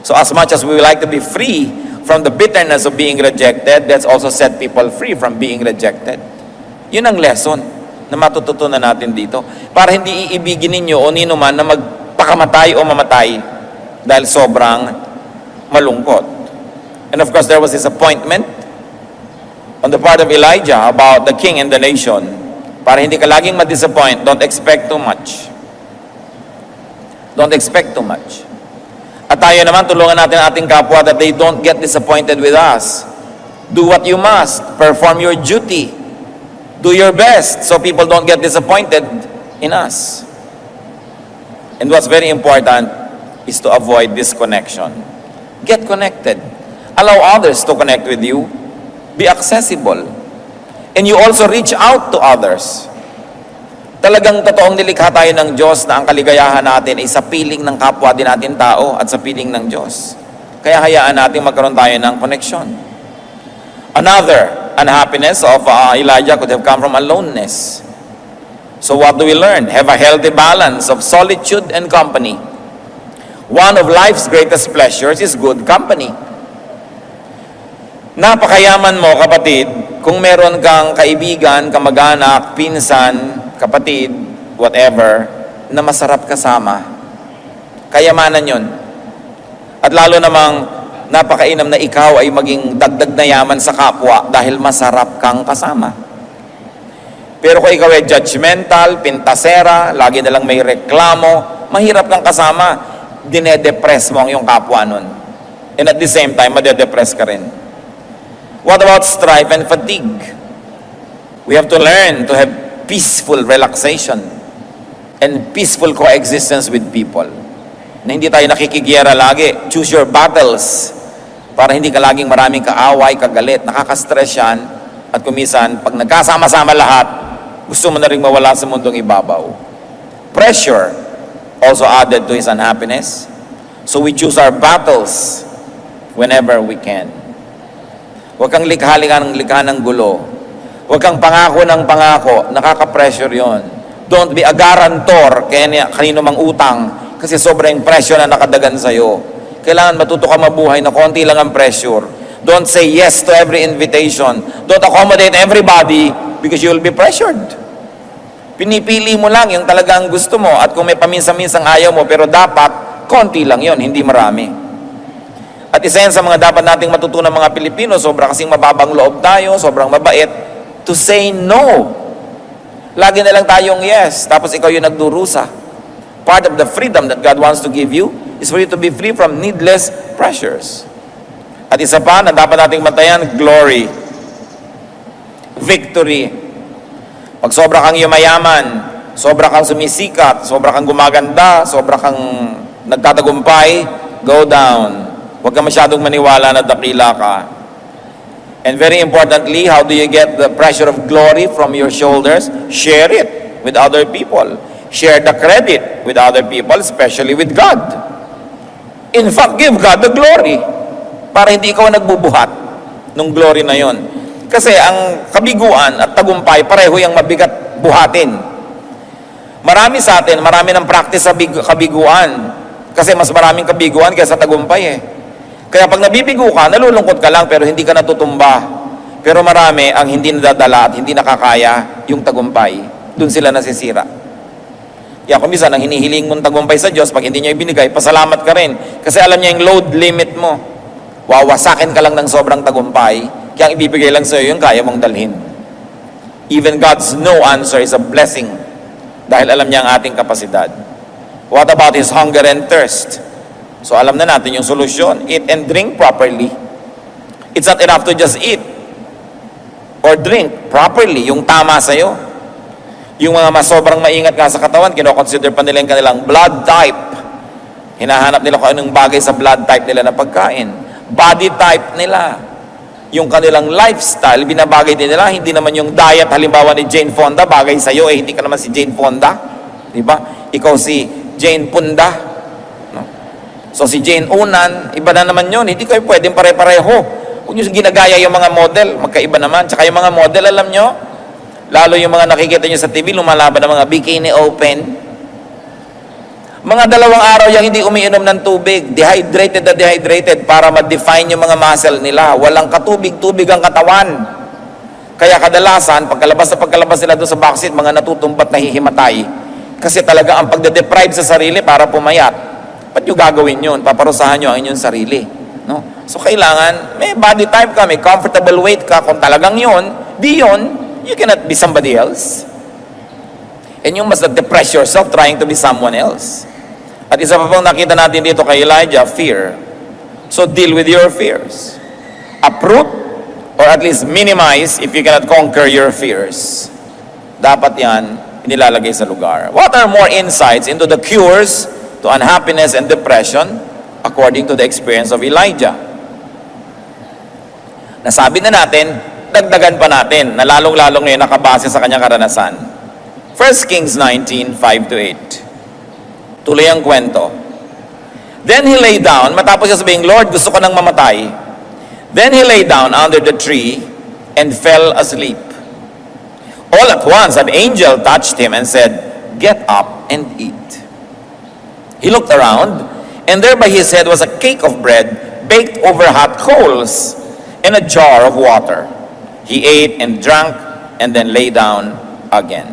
So as much as we would like to be free from the bitterness of being rejected, let's also set people free from being rejected. Yun ang lesson na matututunan natin dito. Para hindi iibigin ninyo o nino man na magpakamatay o mamatay dahil sobrang malungkot. And of course, there was disappointment on the part of Elijah about the king and the nation. Para hindi ka laging ma-disappoint, don't expect too much. Don't expect too much. At tayo naman, tulungan natin ang ating kapwa that they don't get disappointed with us. Do what you must. Perform your duty. Do your best so people don't get disappointed in us. And what's very important is to avoid disconnection. Get connected. Allow others to connect with you. Be accessible. And you also reach out to others. Talagang totoong nilikha tayo ng Diyos na ang kaligayahan natin ay sa piling ng kapwa din natin tao at sa piling ng Diyos. Kaya hayaan natin magkaroon tayo ng connection. Another unhappiness of Elijah could have come from aloneness. So what do we learn? Have a healthy balance of solitude and company. One of life's greatest pleasures is good company. Napakayaman mo, kapatid, kung meron kang kaibigan, kamag-anak, pinsan, kapatid, whatever, na masarap kasama. Kayamanan yun. At lalo namang napakainam na ikaw ay maging dagdag na yaman sa kapwa dahil masarap kang kasama. Pero kung ikaw ay judgmental, pintasera, lagi na lang may reklamo, mahirap kang kasama, dinedepress mo ang iyong kapwa nun. And at the same time, madedepress ka rin. What about strife and fatigue? We have to learn to have peaceful relaxation and peaceful coexistence with people. Na hindi tayo nakikigyera lagi. Choose your battles para hindi ka laging maraming kaaway, kagalit, nakaka-stress yan. At kumisan, pag nagkasama-sama lahat, gusto mo na rin mawala sa mundong ibabaw. Pressure also added to his unhappiness. So we choose our battles whenever we can. Huwag kang likha ng gulo. Huwag kang pangako ng pangako. Nakaka-pressure yon. Don't be a guarantor kaya kanino mang utang kasi sobrang presyo na nakadagan sa'yo. Kailangan matuto ka mabuhay na konti lang ang pressure. Don't say yes to every invitation. Don't accommodate everybody because you will be pressured. Pinipili mo lang yung talagang gusto mo at kung may paminsan-minsang ayaw mo pero dapat konti lang yon, hindi marami. At isa yan sa mga dapat nating matutunan mga Pilipino, sobra kasing mababang loob tayo, sobrang mabait, to say no. Lagi na lang tayong yes, tapos ikaw yung nagdurusa. Part of the freedom that God wants to give you is for you to be free from needless pressures. At isa pa na dapat nating matayan, glory. Victory. Pag sobra kang yumayaman, sobra kang sumisikat, sobra kang gumaganda, sobra kang nagtatagumpay, go down. Huwag ka masyadong maniwala na dakila ka. And very importantly, how do you get the pressure of glory from your shoulders? Share it with other people. Share the credit with other people, especially with God. In fact, give God the glory. Para hindi ikaw nagbubuhat ng glory na yon. Kasi ang kabiguan at tagumpay, pareho yung mabigat buhatin. Marami sa atin, marami ng practice sa kabiguan. Kasi mas maraming kabiguan kaysa tagumpay eh. Kaya pag nabibigo ka, nalulungkot ka lang pero hindi ka natutumba. Pero marami ang hindi nadadala at hindi nakakaya yung tagumpay. Doon sila nasisira. Kaya kung minsan ang hinihiling mong tagumpay sa Diyos, pag hindi niya ibinigay, pasalamat ka rin. Kasi alam niya yung load limit mo. Wawasakin ka lang ng sobrang tagumpay, kaya ang ibibigay lang sa iyo yung kaya mong dalhin. Even God's no answer is a blessing dahil alam niya ang ating kapasidad. What about His hunger and thirst? So alam na natin yung solusyon. Eat and drink properly. It's not enough to just eat or drink properly, yung tama sa'yo. Yung mga mas sobrang maingat nga sa katawan, kinoconsider pa nila yung kanilang blood type. Hinahanap nila kung anong bagay sa blood type nila na pagkain. Body type nila. Yung kanilang lifestyle, binabagay din nila. Hindi naman yung diet, halimbawa ni Jane Fonda, bagay sa'yo, hindi ka naman si Jane Fonda. Diba? Ikaw si Jane Punda. No? So si Jane Unan, iba na naman yun. Hindi kayo pwedeng pare-pareho. Kung nyo ginagaya yung mga model, magkaiba naman. Tsaka yung mga model, alam nyo, lalo yung mga nakikita nyo sa TV, lumalaban ng mga bikini open. Mga 2 araw yung hindi umiinom ng tubig, dehydrated na dehydrated para ma-define yung mga muscle nila. Walang katubig-tubig ang katawan. Kaya kadalasan, pagkalabas nila doon sa backseat, mga natutumbat na hihimatay. Kasi talaga ang pagde-deprive sa sarili para pumayat. Ba't nyo gagawin yun? Paparusahan nyo ang inyong sarili. No? So kailangan, may body type ka, may comfortable weight ka. Kung talagang yun, di yun, you cannot be somebody else. And you must not depress yourself trying to be someone else. At isa pa pong nakita natin dito kay Elijah, fear. So deal with your fears. Uproot or at least minimize if you cannot conquer your fears. Dapat yan inilalagay sa lugar. What are more insights into the cures to unhappiness and depression according to the experience of Elijah? Nasabi na natin, dagdagan pa natin na lalong-lalong ngayon nakabase sa kanyang karanasan. 1 Kings 19, 5-8. Tuloy ang kwento. Then he lay down, matapos niya sabihin, Lord, gusto ko nang mamatay. Then he lay down under the tree and fell asleep. All at once, an angel touched him and said, get up and eat. He looked around, and there by his head was a cake of bread baked over hot coals and a jar of water. He ate and drank and then lay down again.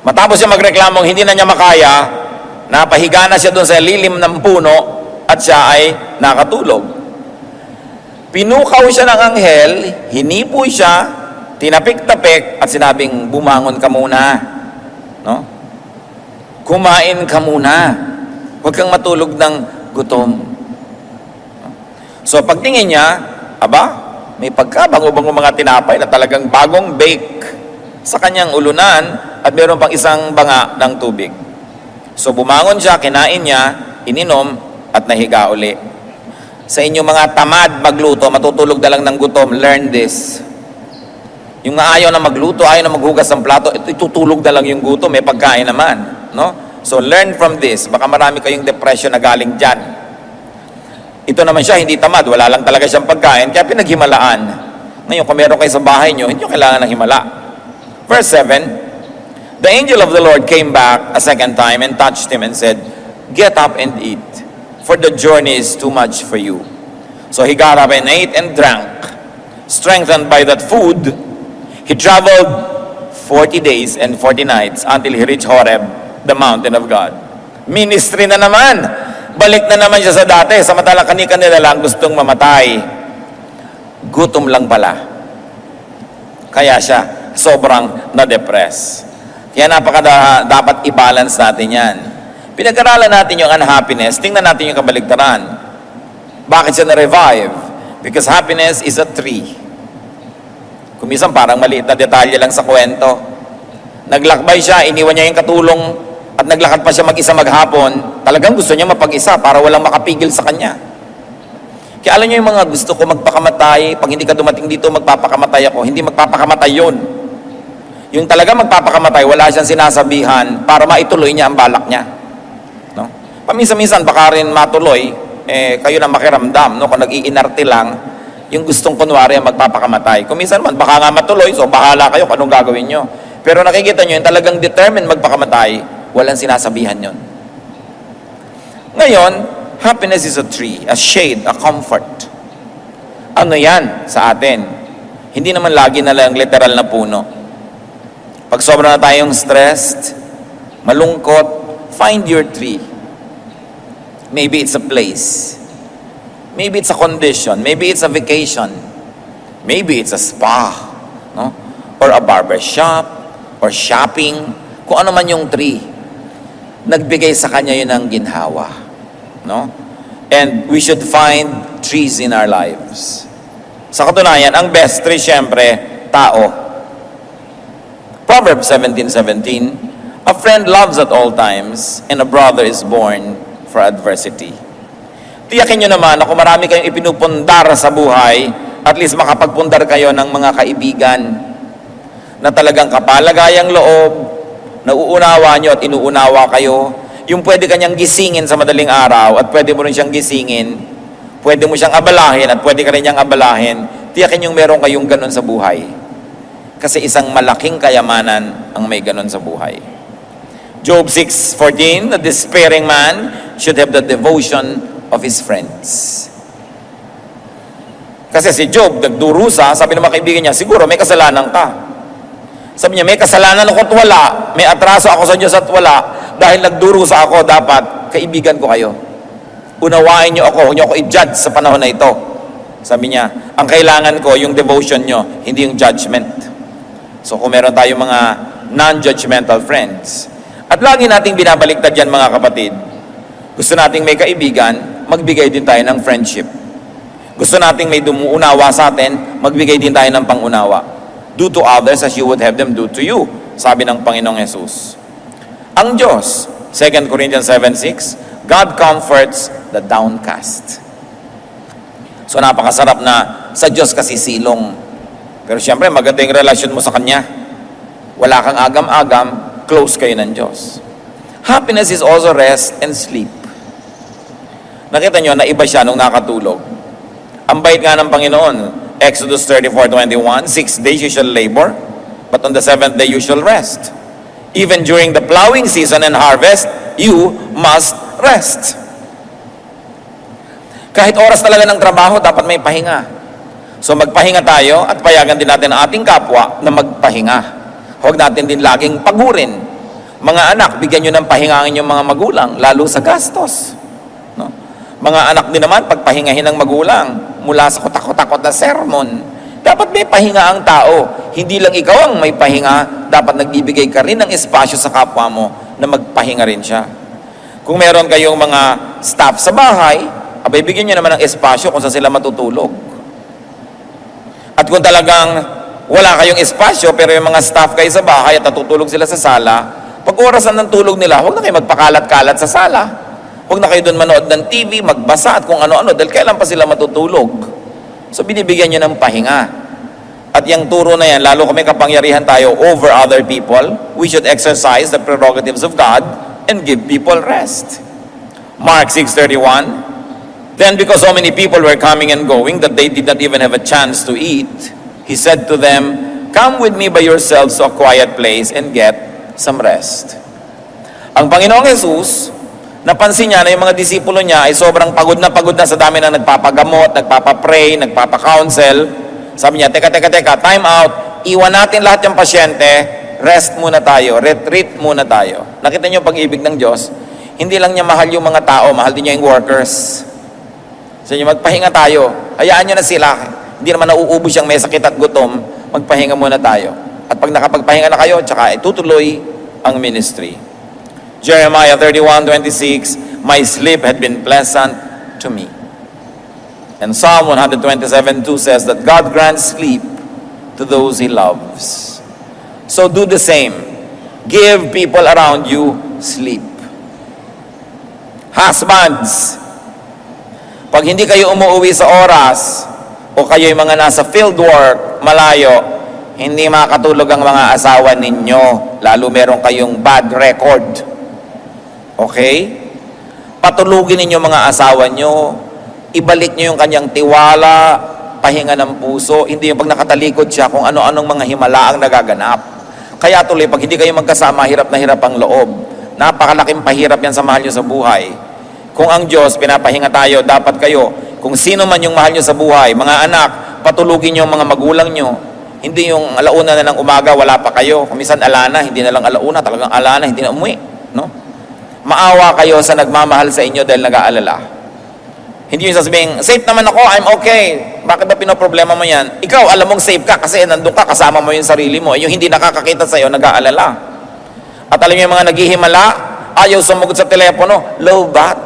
Matapos siya magreklamong hindi na niya makaya, napahiga na siya doon sa lilim ng puno at siya ay nakatulog. Pinukaw siya ng anghel, hinipo siya, tinapik-tapik at sinabing, bumangon ka muna. No? Kumain ka muna. Huwag kang matulog ng gutom. So pagtingin niya, aba, may pagkabango-bango mga tinapay na talagang bagong bake sa kanyang ulunan at meron pang isang banga ng tubig. So bumangon siya, kinain niya, ininom, at nahiga uli. Sa inyong mga tamad magluto, matutulog na lang ng gutom, learn this. Yung ayaw na magluto, ayaw na maghugas ng plato, itutulog na lang yung gutom, may pagkain naman. No? So learn from this. Baka marami kayong depression na galing dyan. Ito naman siya, hindi tamad, wala lang talaga siyang pagkain, kaya pinaghimalaan. Ngayon, kung meron kayo sa bahay nyo, hindi nyo kailangan ng himala. Verse 7, The angel of the Lord came back a second time and touched him and said, "Get up and eat, for the journey is too much for you." So he got up and ate and drank. Strengthened by that food, he traveled 40 days and 40 nights until he reached Horeb, the mountain of God. Ministry na naman. Balik na naman siya sa dati. Samantalang kani-kanila lang gustong mamatay. Gutom lang pala. Kaya siya sobrang na-depress. Kaya dapat i-balance natin yan. Pinag-aralan natin yung unhappiness, tingnan natin yung kabaligtaran. Bakit siya na-revive? Because happiness is a tree. Kumisan parang maliit na detalye lang sa kwento. Naglakbay siya, iniwan niya yung katulong at naglakad pa siya mag-isa maghapon. Talagang gusto niya mapag-isa para walang makapigil sa kanya. Kaya alam niyo yung mga gusto ko magpakamatay, pag hindi ka dumating dito, magpapakamatay ako. Hindi magpapakamatay yun. Yung talaga magpapakamatay, wala siyang sinasabihan para maituloy niya ang balak niya. No? Paminsan-minsan, baka rin matuloy, kayo na makiramdam, no? Kung nag-iinarte lang, yung gustong kunwari ang magpapakamatay. Kung minsan man, baka nga matuloy, so bahala kayo kung anong gagawin nyo. Pero nakikita nyo, yung talagang determined magpakamatay, walang sinasabihan yon. Ngayon, happiness is a tree, a shade, a comfort. Ano yan sa atin? Hindi naman lagi na lang literal na puno. Pag sobra na tayong stressed, malungkot, find your tree. Maybe it's a place. Maybe it's a condition. Maybe it's a vacation. Maybe it's a spa. No? Or a barber shop. Or shopping. Kung ano man yung tree. Nagbigay sa kanya yun ng ginhawa. No? And we should find trees in our lives. Sa katunayan, ang best tree, syempre, tao. Proverbs 17:17, "A friend loves at all times, and a brother is born for adversity." Tiyakin nyo naman na kung marami kayong ipinupundar sa buhay, at least makapagpundar kayo ng mga kaibigan na talagang kapalagayang loob, nauunawa nyo at inuunawa kayo. Yung pwede kanyang gisingin sa madaling araw at pwede mo rin siyang gisingin, pwede mo siyang abalahin at pwede ka rin niyang abalahin. Tiyakin yung meron kayong ganun sa buhay. Kasi isang malaking kayamanan ang may ganun sa buhay. Job 6:14, "The despairing man should have the devotion of his friends." Kasi si Job, nagdurusa, sabi ng mga kaibigan niya, siguro may kasalanan ka. Sabi niya, may kasalanan ako at wala, may atraso ako sa Diyos at wala, dahil nagdurusa ako, dapat kaibigan ko kayo. Unawain niyo ako, huwag niyo ako i-judge sa panahon na ito. Sabi niya, ang kailangan ko, yung devotion niyo, hindi yung judgment. So kung meron tayong mga non-judgmental friends, at lagi nating binabaliktad yan mga kapatid, gusto nating may kaibigan, magbigay din tayo ng friendship. Gusto nating may dumuunawa sa atin, magbigay din tayo ng pangunawa. Do to others as you would have them do to you, sabi ng Panginoong Jesus. Ang Diyos, 2 Corinthians 7:6, God comforts the downcast. So napakasarap na sa Diyos kasi silong. Pero siyempre, maganda yung relasyon mo sa Kanya. Wala kang agam-agam, close kayo ng Diyos. Happiness is also rest and sleep. Nakita nyo na iba siya nung nakatulog. Ang bait nga ng Panginoon, Exodus 34:21, 6 days you shall labor, but on the 7th day you shall rest. Even during the plowing season and harvest, you must rest. Kahit oras talaga ng trabaho, dapat may pahinga. So magpahinga tayo at payagan din natin ang ating kapwa na magpahinga. Huwag natin din laging pagurin. Mga anak, bigyan nyo ng pahinga ang inyong mga magulang, lalo sa gastos. No? Mga anak din naman, pagpahingahin ng magulang mula sa kutakot-takot na sermon. Dapat may pahinga ang tao. Hindi lang ikaw ang may pahinga, dapat nagbibigay ka rin ng espasyo sa kapwa mo na magpahinga rin siya. Kung meron kayong mga staff sa bahay, abay bigyan nyo naman ng espasyo kung saan sila matutulog. At kung talagang wala kayong espasyo, pero yung mga staff kayo sa bahay at natutulog sila sa sala, pag orasan ng tulog nila, huwag na kayo magpakalat-kalat sa sala. Huwag na kayo doon manood ng TV, magbasa at kung ano-ano, dahil kailan pa sila matutulog. So binibigyan nyo ng pahinga. At yung turo na yan, lalo kung may kapangyarihan tayo over other people, we should exercise the prerogatives of God and give people rest. Mark 6:31, "Then because so many people were coming and going that they did not even have a chance to eat, he said to them, 'Come with me by yourselves to a quiet place and get some rest. Ang Panginoong Jesus, napansin niya na yung mga disipulo niya ay sobrang pagod na sa dami na nagpapagamot, nagpapapray, nagpapakounsel. Sabi niya, teka, time out. Iwan natin lahat yung pasyente, rest muna tayo, retreat muna tayo. Nakita niyo pag-ibig ng Diyos? Hindi lang niya mahal yung mga tao, mahal din niya yung workers. So niya, magpahinga tayo. Hayaan niyo na sila. Hindi naman nauubos yung may sakit at gutom, magpahinga muna tayo. At pag nakapagpahinga na kayo, tsaka itutuloy ang ministry. Jeremiah 31:26, my sleep had been pleasant to me. And Psalm 127:2 says that God grants sleep to those He loves. So do the same. Give people around you sleep. Husbands, pag hindi kayo umuwi sa oras, o kayo yung mga nasa field work, malayo, hindi makakatulog ang mga asawa ninyo, lalo meron kayong bad record. Okay? Patulugin ninyo mga asawa nyo, ibalik nyo yung kanyang tiwala, pahinga ng puso, hindi yung pag nakatalikod siya kung ano-anong mga himala ang nagaganap. Kaya tuloy, pag hindi kayo magkasama, hirap na hirap ang loob. Napakalaking pahirap yan sa mahal nyo sa buhay. Kung ang Diyos, pinapahinga tayo, dapat kayo, kung sino man yung mahal nyo sa buhay, mga anak, patulugin nyo ang mga magulang nyo. Hindi yung alauna na ng umaga, wala pa kayo. Kung minsan alana, hindi na lang alauna, talagang alana, hindi na umuwi. No? Maawa kayo sa nagmamahal sa inyo dahil nag-aalala. Hindi yung sasabihin, safe naman ako, I'm okay. Bakit ba pinoproblema mo yan? Ikaw, alam mong safe ka kasi nandun ka, kasama mo yung sarili mo. Yung hindi nakakakita sa'yo, nag-aalala. At alam niyo yung mga naghihimala, ayaw sumagot sa telepono, low bat.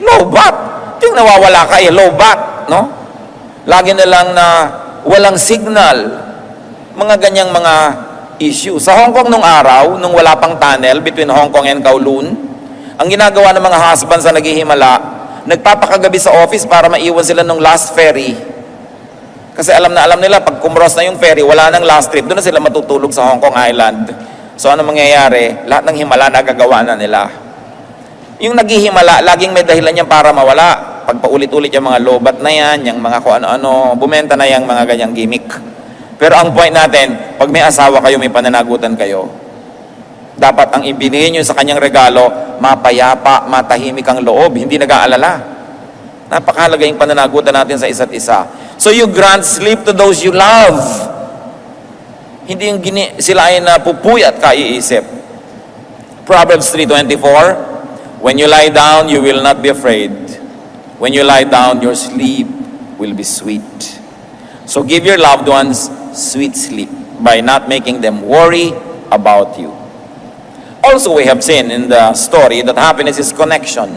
Low bat. Yung nawawala ka, low bat. No? Lagi na lang na walang signal. Mga ganyang mga issue. Sa Hong Kong nung araw, nung wala pang tunnel between Hong Kong and Kowloon, ang ginagawa ng mga husband sa naghihimala, nagpapakagabi sa office para maiwan sila nung last ferry. Kasi alam nila, pag kumros na yung ferry, wala nang last trip, doon na sila matutulog sa Hong Kong Island. So ano mangyayari? Lahat ng himala nagagawa na nila. Yung naghihimala, laging may dahilan yan para mawala. Pag paulit-ulit yung mga lobat na yan, yung mga kung ano-ano, bumenta na yung mga ganyang gimmick. Pero ang point natin, pag may asawa kayo, may pananagutan kayo, dapat ang ibinigay nyo sa kanyang regalo, mapayapa, matahimik ang loob, hindi nag-aalala. Napakahalaga yung pananagutan natin sa isa't isa. So you grant sleep to those you love. Hindi yung sila ay napupuyat ka iisip. Proverbs 3:24, when you lie down, you will not be afraid. When you lie down, your sleep will be sweet. So give your loved ones sweet sleep by not making them worry about you. Also, we have seen in the story that happiness is connection.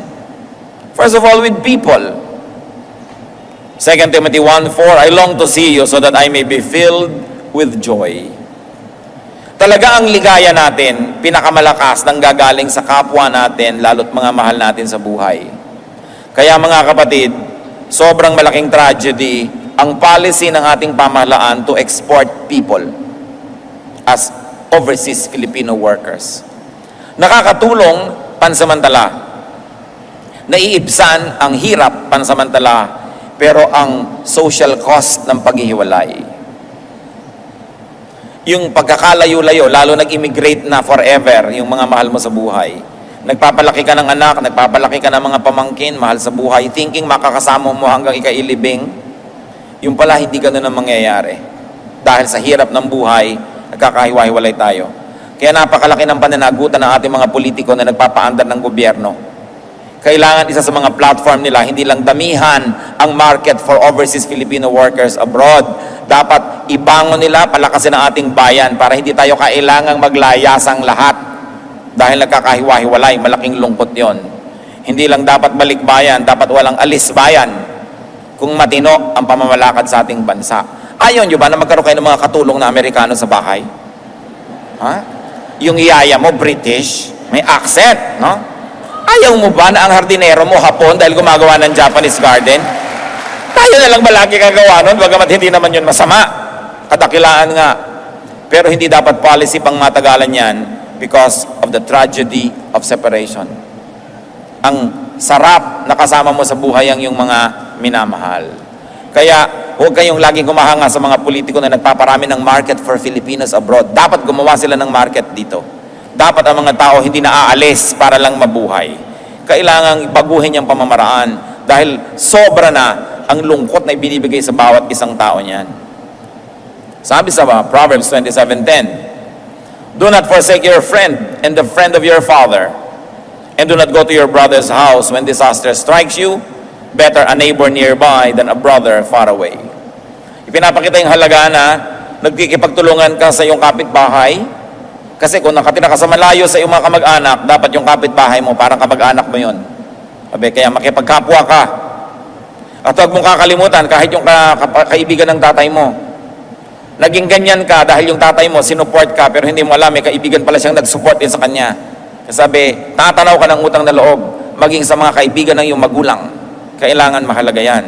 First of all, with people. 2 Timothy 1:4, I long to see you so that I may be filled with joy. Talaga ang ligaya natin, pinakamalakas nang gagaling sa kapwa natin, lalo't mga mahal natin sa buhay. Kaya mga kapatid, sobrang malaking tragedy ang policy ng ating pamahalaan to export people as overseas Filipino workers. Nakakatulong pansamantala. Naiibsan ang hirap pansamantala, pero ang social cost ng paghihiwalay. Yung pagkakalayo-layo, lalo nag-immigrate na forever, yung mga mahal mo sa buhay. Nagpapalaki ka ng anak, nagpapalaki ka ng mga pamangkin, mahal sa buhay, thinking makakasama mo hanggang ikailibing. Yung pala, hindi ganun ang mangyayari. Dahil sa hirap ng buhay, nagkakahiwa-hiwalay tayo. Kaya napakalaki ng pananagutan ng ating mga politiko na nagpapaandar ng gobyerno. Kailangan isa sa mga platform nila, hindi lang damihan ang market for overseas Filipino workers abroad. Dapat ibangon nila, palakasin ang ating bayan para hindi tayo kailangang maglayasang lahat. Dahil nagkakahiwa-hiwalay, malaking lungkot yon. Hindi lang dapat balik bayan, dapat walang alis bayan. Kung matino ang pamamalakad sa ating bansa. Ayaw nyo ba na magkaroon kayo ng mga katulong na Amerikano sa bahay? Ha? Yung iyaya mo, British, may accent, no? Ayaw mo ba na ang hardinero mo Hapon dahil gumagawa ng Japanese garden? Tayo na lang ba lagi kagawa nun? Bagamat hindi naman yun masama. Kadakilaan nga. Pero hindi dapat policy pang matagalan yan because of the tragedy of separation. Ang sarap na kasama mo sa buhay ang yung mga minamahal. Kaya huwag kayong laging humahanga sa mga politiko na nagpaparami ng market for Filipinos abroad. Dapat gumawa sila ng market dito. Dapat ang mga tao hindi na aalis para lang mabuhay. Kailangang baguhin yung pamamaraan dahil sobra na ang lungkot na ibinibigay sa bawat isang tao niyan. Sabi sa Proverbs 27:10, "Do not forsake your friend and the friend of your father, and do not go to your brother's house when disaster strikes you. Better a neighbor nearby than a brother far away." Ipinapakita yung halaga na nagkikipagtulungan ka sa iyong kapitbahay. Kasi kung nakatira ka sa malayo sa iyong mga kamag-anak, dapat yung kapitbahay mo, parang kamag-anak mo yun. Kaya makipagkapwa ka. At huwag mong kakalimutan, kahit yung kaibigan ng tatay mo, naging ganyan ka dahil yung tatay mo sinuport ka, pero hindi mo alam, may kaibigan pala siyang nag-support din sa kanya. Sabi, tatanaw ka ng utang na loob, maging sa mga kaibigan ng iyong magulang. Kailangan mahalaga yan.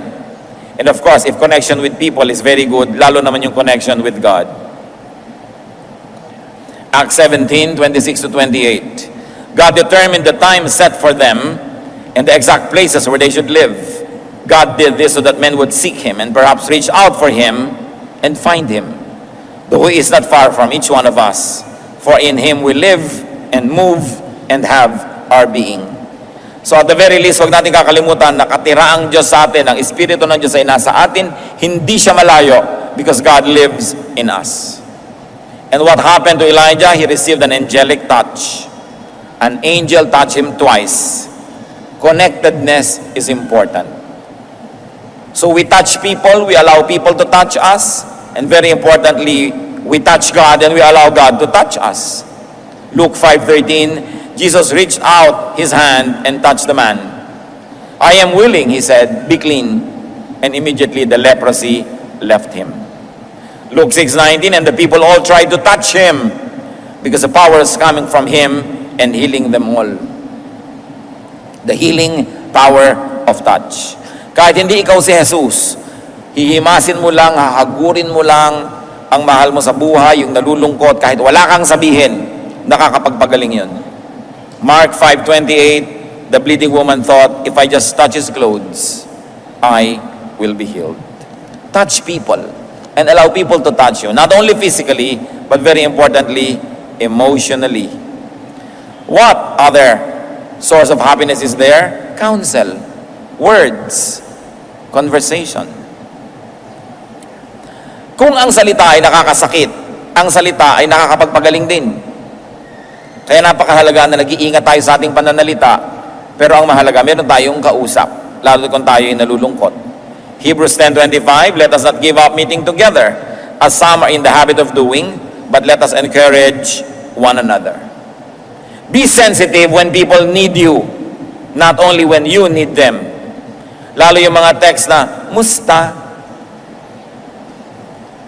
And of course, if connection with people is very good, lalo naman yung connection with God. Acts 17:26-28. God determined the time set for them and the exact places where they should live. God did this so that men would seek Him and perhaps reach out for Him and find Him. Though He is not far from each one of us, for in Him we live and move and have our being. So at the very least, huwag natin kakalimutan, nakatira ang Diyos sa atin, ang Espiritu ng Diyos ay nasa atin, hindi siya malayo because God lives in us. And what happened to Elijah? He received an angelic touch. An angel touched him twice. Connectedness is important. So we touch people, we allow people to touch us, and very importantly, we touch God and we allow God to touch us. Luke 5:13, Jesus reached out His hand and touched the man. "I am willing," He said, "be clean." And immediately the leprosy left him. Luke 6:19, and the people all tried to touch Him because the power is coming from Him and healing them all. The healing power of touch. Kahit hindi ikaw si Jesus, hihimasin mo lang, hahagurin mo lang ang mahal mo sa buhay, yung nalulungkot, kahit wala kang sabihin, nakakapagpagaling yun. Mark 5:28, the bleeding woman thought, "If I just touch His clothes, I will be healed." Touch people and allow people to touch you, not only physically, but very importantly, emotionally. What other source of happiness is there? Counsel, words, conversation. Kung ang salita ay nakakasakit, ang salita ay nakakapagpagaling din. Kaya napakahalaga na nag-iingat tayo sa ating pananalita, pero ang mahalaga, meron tayong kausap, lalo kung tayo ay nalulungkot. Hebrews 10:25, let us not give up meeting together, as some are in the habit of doing, but let us encourage one another. Be sensitive when people need you, not only when you need them. Lalo yung mga text na, "Musta?"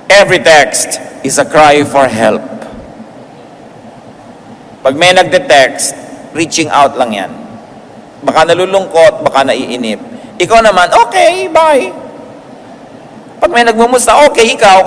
Every text is a cry for help. Pag may nagde-text, reaching out lang yan. Baka nalulungkot, baka naiinip. Ikaw naman, okay, bye. Pag may nagmumusta, okay, ikaw.